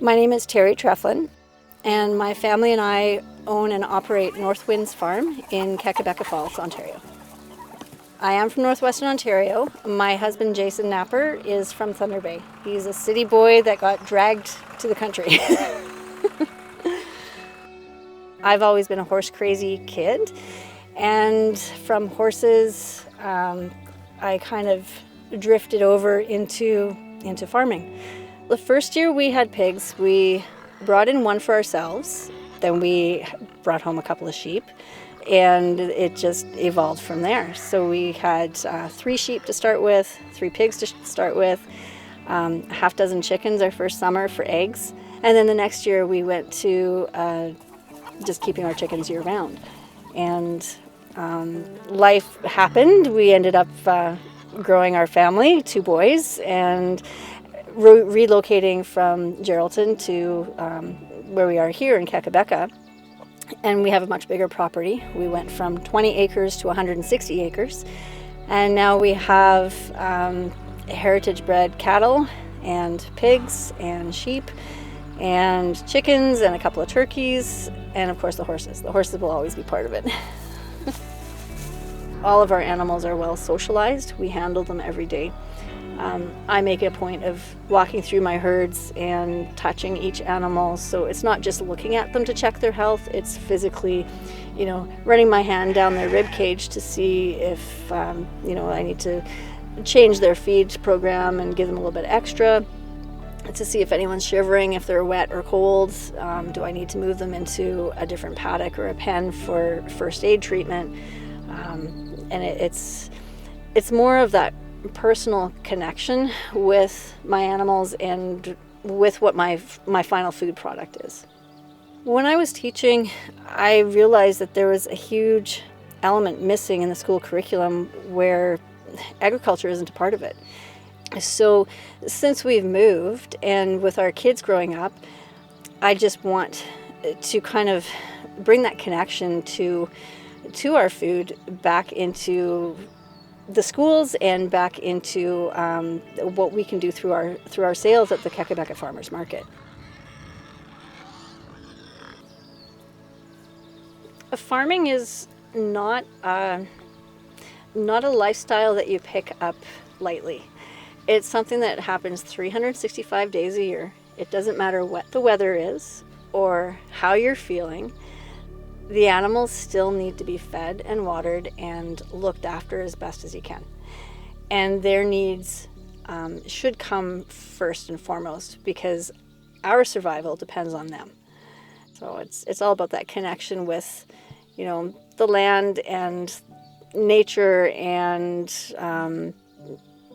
My name is Terry Treflin, and my family and I own and operate North Winds Farm in Kakabeka Falls, Ontario. I am from Northwestern Ontario. My husband, Jason Napper, is from Thunder Bay. He's a city boy that got dragged to the country. I've always been a horse-crazy kid, and from horses, I kind of drifted over into farming. The first year we had pigs, we brought in one for ourselves, then we brought home a couple of sheep, and it just evolved from there. So we had 3 sheep to start with, 3 pigs to start with, a half dozen chickens our first summer for eggs, and then the next year we went to just keeping our chickens year-round. And life happened. We ended up growing our family, 2 boys, and relocating from Geraldton to where we are here in Kakabeka. And we have a much bigger property. We went from 20 acres to 160 acres. And now we have heritage bred cattle and pigs and sheep and chickens and a couple of turkeys, and of course the horses. The horses will always be part of it. All of our animals are well socialized. We handle them every day. I make a point of walking through my herds and touching each animal, so it's not just looking at them to check their health, it's physically, running my hand down their rib cage to see if, I need to change their feed program and give them a little bit extra, to see if anyone's shivering, if they're wet or cold. Do I need to move them into a different paddock or a pen for first aid treatment? And it's more of that personal connection with my animals and with what my final food product is. When I was teaching, I realized that there was a huge element missing in the school curriculum where agriculture isn't a part of it. So since we've moved and with our kids growing up, I just want to kind of bring that connection to our food back into the schools and back into what we can do through our sales at the Kakabeka Farmers Market. Farming is not a lifestyle that you pick up lightly. It's something that happens 365 days a year. It doesn't matter what the weather is or how you're feeling. The animals still need to be fed and watered and looked after as best as you can. And their needs should come first and foremost, because our survival depends on them. So it's all about that connection with, the land and nature, and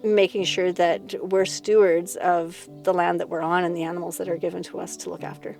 making sure that we're stewards of the land that we're on and the animals that are given to us to look after.